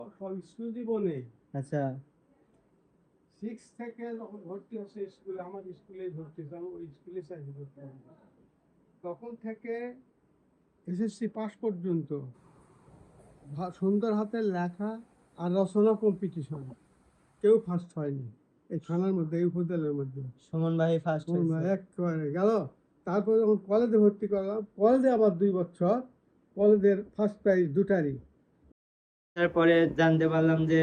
সব স্কুল জীবনে আচ্ছা। 6 থেকে যখন ভর্তি হচ্ছে স্কুলে, আমার স্কুলে ভর্তি হচ্ছে, আমি ওই স্কুলে চাকরি করতাম। তখন থেকে এসএসসি পাস পর্যন্ত সুন্দর হাতের লেখা আর রচনা কম্পিটিশন কেউ ফার্স্ট হয়নি এই থানার মধ্যে, এই উপজেলার মধ্যে। সুমন ভাই ফার্স্ট হয়েছে। একেবারে গেল। তারপরে যখন কলেজে ভর্তি করলাম, কলেজে আবার 2 বছর কলেজের ফার্স্ট প্রাইজ দুটারই। তারপরে জানতে পারলাম যে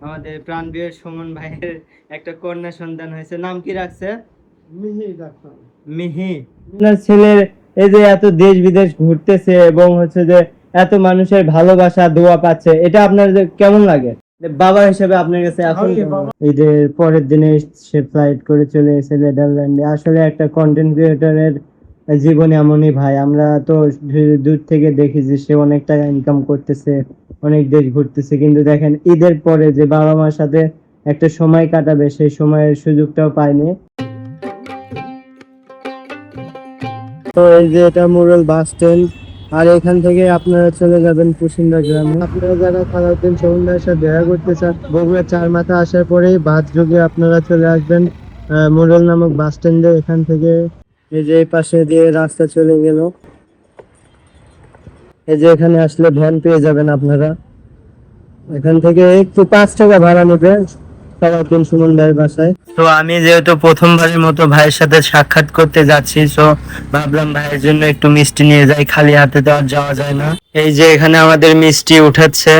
আমাদের প্রাণপ্রিয় সুমন ভাইয়ের একটা কন্যা সন্তান হয়েছে। নাম কি রাখছে? মিহি ডাক্তার। মিহি। আপনার ছেলের এই যে এত দেশ বিদেশ ঘুরতেছে এবং হচ্ছে যে এত মানুষের ভালোবাসা দোয়া পাচ্ছে, এটা আপনার কেমন লাগে বাবা হিসেবে আপনার কাছে? এখন ঈদের পরের দিনে সে ফ্লাইট করে চলে এসেছে নেদারল্যান্ডে। আসলে একটা কন্টেন্ট ক্রিয়েটরের জীবনে এমনই ভাই, আমরা তো দূর থেকে দেখি যে সে অনেক টাকা ইনকাম করতেছে, অনেক দেশ ঘুরতেছে, কিন্তু দেখেন ঈদের পরে যে বাবা মার সাথে একটা সময় কাটাবে সেই সময়ের সুযোগটাও পায়নি। তো এই যে এটা মুরুল বাস স্ট্যান্ড, আর এখান থেকে আপনারা চলে যাবেন কুশিন্দা গ্রামে। আপনারা যারা সালাউদ্দিন সুমন ভাইয়ের সাথে দেখা করতে চান, বগুড়া 4 মাথা আসার পরেই বাস যোগে আপনারা চলে আসবেন মুরুল নামক বাস স্ট্যান্ডে। এখান থেকে এই যে এই পাশে দিয়ে রাস্তা চলে গেল, এই যে এখানে আসলে ভ্যান পেয়ে যাবেন আপনারা। এখান থেকে একটু 5 টাকা ভাড়া নেবে সালাউদ্দিন সুমন ভাইয়ের বাসায়। তো আমি যেহেতু প্রথমবারের মতো ভাইয়ের সাথে সাক্ষাৎ করতে যাচ্ছি, তো ভাবলাম ভাইয়ের জন্য একটু মিষ্টি নিয়ে যাই, খালি হাতে তো আর যাওয়া যায় না। এই যে এখানে আমাদের মিষ্টি উঠাচ্ছে,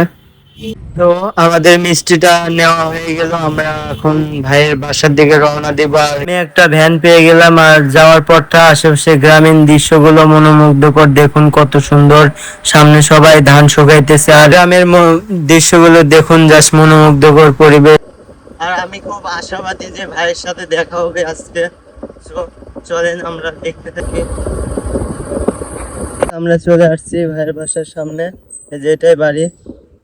তো আমাদের মিষ্টিটা নেওয়া হয়ে গেল, আমরা এখন ভাইয়ের বাসার দিকে রওনা দিব। আর আমি একটা ভ্যান পেয়ে গেলাম, আর যাওয়ার পরটা আশেপাশে গ্রামীণ দৃশ্যগুলো মনোমুগ্ধকর, দেখুন কত সুন্দর। সামনে সবাই ধান শুকাইতেছে, আর গ্রামের দৃশ্যগুলো দেখুন, জাস্ট মনোমুগ্ধকর পরিবেশ। আর আমি খুব আশাবাদী যে ভাইয়ের সাথে দেখা হবে আজকে। চলেন আমরা দেখতে থাকি। আমরা চলে আসছি ভাইয়ের বাসার সামনে, যে এটাই বাড়ি।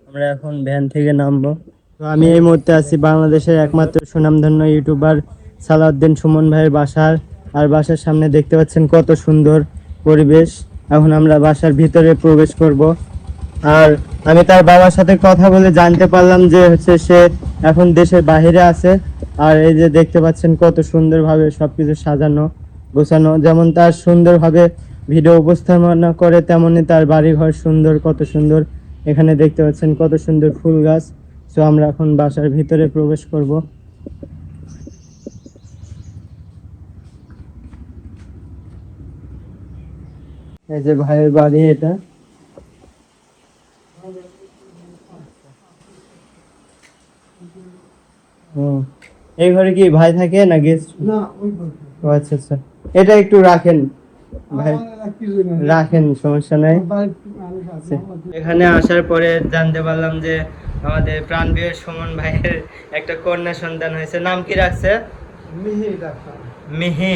আমরা এখন ভ্যান থেকে নামবো। তো আমি এই মুহূর্তে আছি বাংলাদেশের একমাত্র সুনামধন্য ইউটিউবার সালাউদ্দিন সুমন ভাইয়ের বাসার। আর বাসার সামনে দেখতে পাচ্ছেন কত সুন্দর পরিবেশ। এখন আমরা বাসার ভিতরে প্রবেশ করব। আর আমি তার বাবার সাথে কথা বলে জানতে পারলাম যে হচ্ছে সে এখন দেশের বাইরে আছে। আর এই যে দেখতে পাচ্ছেন কত সুন্দরভাবে সবকিছু সাজানো গোছানো, যেমন তার সুন্দরভাবে ভিডিও উপস্থাপনা করে, তেমনি তার বাড়ি ঘর সুন্দর, কত সুন্দর। এখানে দেখতে পাচ্ছেন কত সুন্দর ফুল গাছ। তো আমরা এখন বাসার ভিতরে প্রবেশ করব। এই যে ভাইয়ের বাড়ি এটা। এই ঘরে কি ভাই থাকে না গেস্ট? না, ওই ও আচ্ছা আচ্ছা, এটা একটু রাখেন ভাই, রাখেন, সমস্যা নাই। এখানে আসার পরে জানতে পারলাম যে আমাদের প্রাণপ্রিয় সুমন ভাইয়ের একটা কন্যা সন্তান হয়েছে। নাম কি রাখছে? মিহি ডাক্তার। মিহি।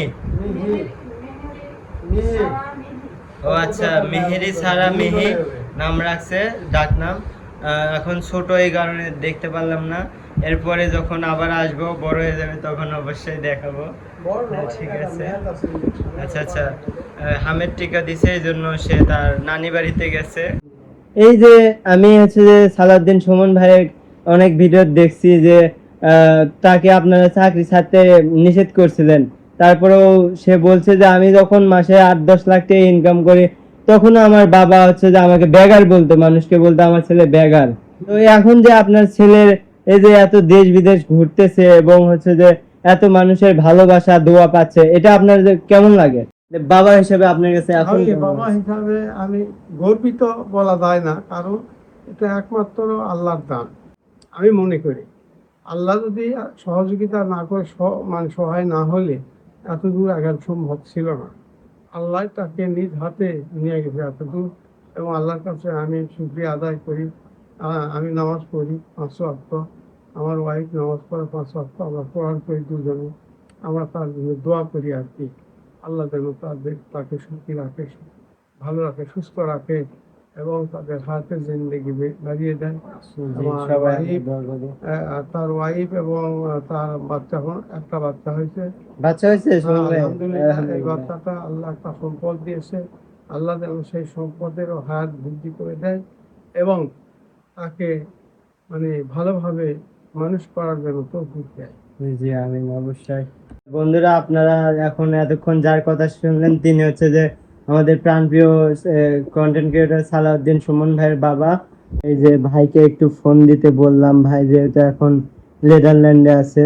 ও আচ্ছা, মিহিরি ছাড়া মিহি নাম রাখছে, ডাক নাম। এখন ছোট এই কারণে দেখতে পারলাম না, এরপরে যখন আবার আসবো বড় হয়ে যাবে তখন অবশ্যই দেখাবো। ঠিক আছে, আচ্ছা আচ্ছা। হামের টিকা দিছে, এই জন্য সে তার নানি বাড়িতে গেছে। এই যে আমি হচ্ছে যে সালাউদ্দিন সুমন ভাইয়ের অনেক ভিডিও দেখছি যে তাকে আপনারা চাকরি ছাড়তে নিষেধ করছিলেন, তারপরেও সে বলছে যে আমি যখন মাসে 8-10 লাখ টাকা ইনকাম করি, তখন আমার বাবা হচ্ছে যে আমাকে বেগার বলতো, মানুষকে বলতো আমার ছেলে বেগার। তো এখন যে আপনার ছেলের এই যে এত দেশ বিদেশ ঘুরতেছে এবং হচ্ছে যে এত মানুষের ভালোবাসা দোয়া পাচ্ছে, এটা আপনার কেমন লাগে বাবা হিসেবে আপনার কাছে? এখন বাবা হিসাবে আমি গর্বিত বলা যায় না, কারণ এটা একমাত্র আল্লাহর দান। আমি মনে করি আল্লাহ যদি সহযোগিতা না করে, মানে সহায় না হলে এত দূর আগার সম্ভব ছিল না। আল্লাহ তাকে নিজ হাতে নিয়ে গেছে এত দূর, এবং আল্লাহর কাছে আমি শুকরিয়া আদায় করি। আমি নামাজ পড়ি 5 ওয়াক্ত, আমার ওয়াইফ নামাজ পড়ে 5 ওয়াক্ত, আমরা কোরআন করি দুজনে। আমরা তার জন্য দোয়া করি আর কি, আল্লাহ যেন তাকে সুখী রাখে, ভালো রাখে, সুস্থ রাখে, এবং তাদের হাতে জিন্দেগি বাড়িয়ে দেয়। তার ওয়াইফ এবং তার বাচ্চা, একটা বাচ্চা হয়েছে। আলহামদুলিল্লাহ, এই বাচ্চাটা আল্লাহ একটা সম্পদ দিয়েছে। আল্লাহ যেন সেই সম্পদের হাত বৃদ্ধি করে দেয় এবং তাকে মানে ভালোভাবে মানুষ করার জন্য তৌফিক দেয়। জি আমিন, অবশ্যই। বন্ধুরা, আপনারা এখন এতক্ষণ যার কথা শুনলেন তিনি হচ্ছে যে আমাদের প্রাণপ্রিয় কন্টেন্ট ক্রিয়েটর সালাউদ্দিন সুমন ভাইয়ের বাবা। এই যে ভাইকে একটু ফোন দিতে বললাম, ভাই যেহেতু এখন নেদারল্যান্ডে আছে,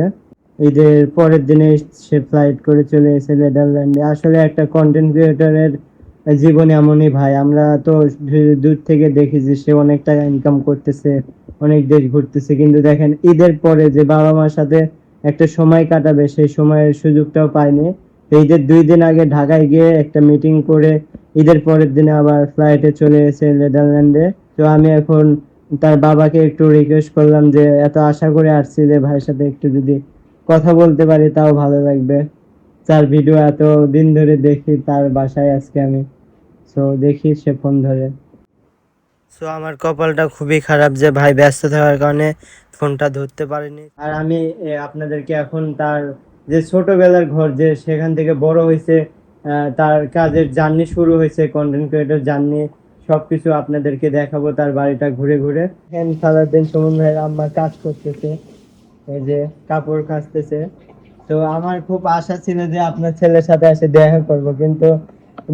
ঈদের পরের দিনে সে ফ্লাইট করে চলে এসেছে নেদারল্যান্ডে। আসলে একটা কন্টেন্ট ক্রিয়েটরের জীবন এমনই ভাই, আমরা তো দূর থেকে দেখি যে সে অনেক টাকা ইনকাম করতেছে, অনেক দেশ ঘুরতেছে, কিন্তু দেখেন ঈদের পরে যে বাবা মার সাথে একটা সময় কাটাবে সেই সময়ের সুযোগটাও পায়নি। তো ঈদের 2 দিন আগে ঢাকায় গিয়ে একটা মিটিং করে ঈদের পরের দিনে আবার ফ্লাইটে চলে এসে নেদারল্যান্ডে। তো আমি এখন তার বাবাকে একটু রিকোয়েস্ট করলাম যে এত আশা করে আসছি যে ভাইয়ের সাথে একটু যদি কথা বলতে পারি তাও ভালো লাগবে। তার ভিডিও এত দিন ধরে দেখি, তার বাসায় আজকে আমি। সো দেখি সে ফোন ধরে। সো আমার কপালটা খুবই খারাপ যে ভাই ব্যস্ত থাকার কারণে ফোনটা ধরতে পারেনি। আর আমি আপনাদেরকে এখন তার যে ছোটবেলার ঘর, যে সেখান থেকে বড় হয়েছে, তার কাজের জার্নি শুরু হয়েছে, কন্টেন্ট ক্রিয়েটর জার্নি, সবকিছু আপনাদেরকে দেখাবো তার বাড়িটা ঘুরে ঘুরে। এখানে সারাদিন সুমন ভাইয়ের আম্মা কাজ করতেছে, এই যে কাপড় কাচতেছে। তো আমার খুব আশা ছিল যে আপনার ছেলের সাথে এসে দেখা করব, কিন্তু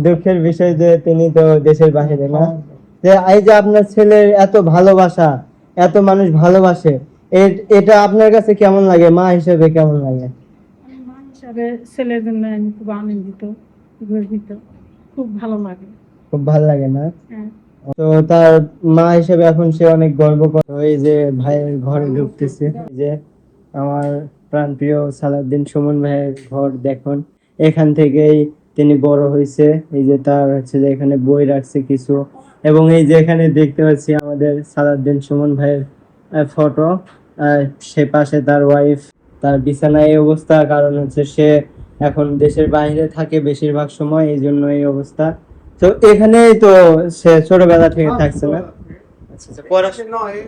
দুঃখের বিষয় যে তিনি তো দেশের বাইরে না। যে এই যে আপনার ছেলের এত ভালোবাসা, এত মানুষ ভালোবাসে, এটা আপনার কাছে কেমন লাগে, মা হিসেবে কেমন লাগে? মা হিসাবে ছেলের জন্য আমি খুব আনন্দিত, গর্বিত, খুব ভালো লাগে। খুব ভালো লাগে না? হ্যাঁ। তো তার মা হিসেবে এখন সে অনেক গর্ব করে। তো এই যে ভাইয়ের ঘরে ঢুকতেছে, এই যে আমার প্রাণপ্রিয় সালাউদ্দিন সুমন ভাইয়ের ঘর দেখুন। এখান থেকেই তিনি বড় হয়েছে। এই যে তার হচ্ছে যে এখানে বই রাখছে কিছু, এবং এই যে এখানে দেখতে পাচ্ছি আমাদের সালাউদ্দিন সুমন ভাইয়ের ফটো। সে পাশে তার ওয়াইফ, তার বিছানায় এই অবস্থা কারণ হচ্ছে সে এখন দেশের বাইরে থাকে বেশিরভাগ সময়, এই জন্য এই অবস্থা। তো এখানেই তো সে ছোটবেলা থেকে থাকছে না? আচ্ছা আচ্ছা, পড়াশোনা নয়,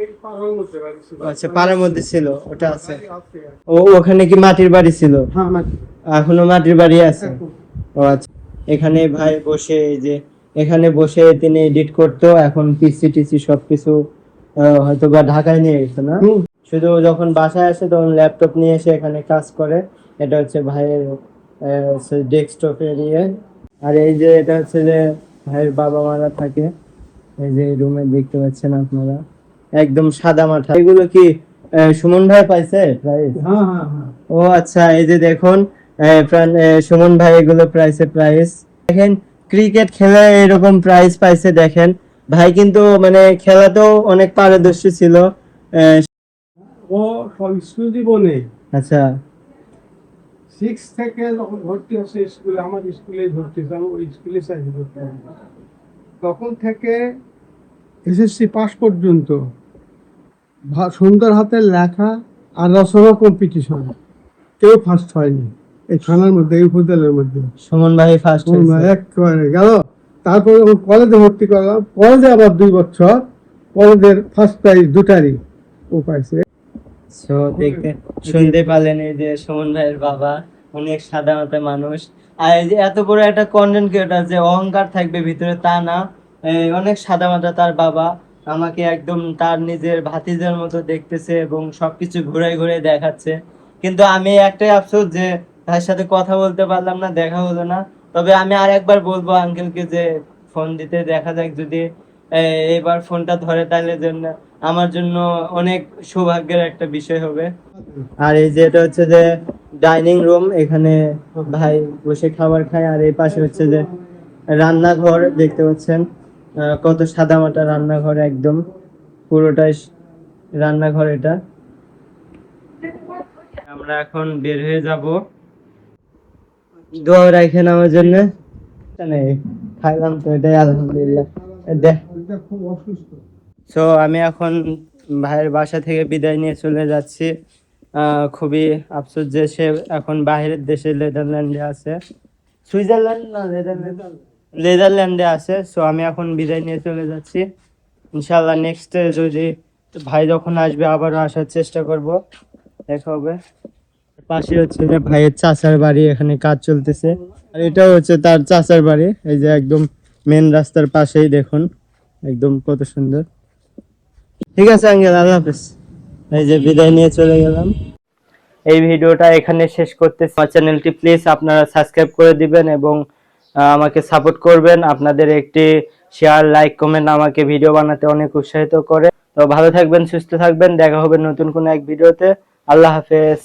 এই পাড়ার মধ্যে বাড়ি ছিল। আচ্ছা, পাড়ার মধ্যে ছিল, ওটা আছে। বাড়ি আছে। ও ওখানে কি মাটির বাড়ি ছিল? হ্যাঁ, মাটি। এখনো মাটির বাড়ি আছে? এখন। ও আচ্ছা। এখানে ভাই বসে, এই যে এখানে বসে তিনি এডিট করতো, এখন পিসি টিসি সবকিছু হয়তো বা ঢাকায় নিয়ে গেছে না? হুম। শুধু যখন বাসায় আসে তখন ল্যাপটপ নিয়ে এসে এখানে কাজ করে। এটা হচ্ছে ভাইয়ের ডেস্কটপে নিয়ে। আর এই যে এটা হচ্ছে যে ভাইয়ের বাবা মারা থাকে, এই যে রুমে দেখতে পাচ্ছেন আপনারা, একদম সাদা মাঠা। এগুলো কি সুমন ভাই পাইছে প্রাইস? হ্যাঁ, হ্যাঁ, হ্যাঁ। ও আচ্ছা, এই যে দেখুন সুমন ভাই এগুলো প্রাইস দেখেন, ক্রিকেট খেলে এরকম প্রাইজ পাইছে দেখেন। ভাই কিন্তু মানে খেলাতেও অনেক পারদর্শী ছিল। আহ, ও সব স্কুল জীবনে আচ্ছা 6 থেকে যখন ভর্তি হচ্ছে স্কুলে, আমার স্কুলে ভর্তি হচ্ছে, আমি ওই স্কুলে চাইছি ভর্তি হতে। তখন থেকে এসএসসি পাস পর্যন্ত সুন্দর হাতের লেখা আর রচনা কম্পিটিশন কেউ ফার্স্ট হয়নি এই থানার মধ্যে, এই উপজেলার মধ্যে। সুমন ভাই ফার্স্ট একেবারে গেল। তারপরে যখন কলেজে ভর্তি করলাম, কলেজে আবার 2 বছর কলেজের ফার্স্ট প্রাইজ দুটারই ও পাইছে। সো দেখতে শুনতে পারলেন, এই যে সুমন ভাইয়ের বাবা অনেক সাদা মাথা মানুষ। আর এই যে এত বড় একটা কন্টেন্ট ক্রিয়েটর, যে অহংকার থাকবে ভিতরে তা না, অনেক সাদা মাথা তার বাবা। আমাকে একদম তার নিজের ভাতিজার মতো দেখতেছে এবং সবকিছু ঘুরে ঘুরে দেখাচ্ছে। কিন্তু আমি একটাই আফসোস যে তার সাথে কথা বলতে পারলাম না, দেখা হলো না। তবে আমি আর একবার বলবো আঙ্কেলকে যে ফোন দিতে, দেখা যাক যদি এবার ফোনটা ধরে, তাহলে জন্য আমার জন্য অনেক সৌভাগ্যের একটা বিষয় হবে। আর এই যে এটা হচ্ছে যে ডাইনিং রুম, এখানে ভাই বসে খাবার খায়। আর এই পাশে হচ্ছে যে রান্নাঘর, দেখতে পাচ্ছেন কত সাদামাটা রান্নাঘর, একদম পুরোটাই রান্নাঘর এটা। আমরা এখন বের হয়ে যাব, দোয়া রাখেন আমার জন্য। খাইলাম তো, এটাই আলহামদুলিল্লাহ। দেখ, খুব অসুস্থ। সো আমি এখন ভাইয়ের বাসা থেকে বিদায় নিয়ে চলে যাচ্ছি। খুবই আফসোস যে সে এখন বাইরের দেশে, নেদারল্যান্ডে আছে, সুইজারল্যান্ড না নেদারল্যান্ডে আছে। সো আমি এখন বিদায় নিয়ে চলে যাচ্ছি। ইনশাল্লাহ নেক্সট যদি ভাই যখন আসবে আবারও আসার চেষ্টা করব, দেখা হবে। পাশে হচ্ছে যে ভাইয়ের চাচার বাড়ি, এখানে কাজ চলতেছে। আর এটাও হচ্ছে তার চাচার বাড়ি, এই যে একদম মেন রাস্তার পাশেই দেখুন, একদম কত সুন্দর। ঠিক আছে আঙ্কেল, আল্লাহ হাফেজ। এই যে বিদায় নিয়ে চলে গেলাম। এই ভিডিওটা এখানে শেষ করতেছি। আমার চ্যানেলটি প্লিজ আপনারা সাবস্ক্রাইব করে দিবেন এবং আমাকে সাপোর্ট করবেন। আপনাদের একটি শেয়ার, লাইক, কমেন্ট আমাকে ভিডিও বানাতে অনেক উৎসাহিত করে। তো ভালো থাকবেন, সুস্থ থাকবেন, দেখা হবে নতুন কোনো এক ভিডিওতে। আল্লাহ হাফেজ।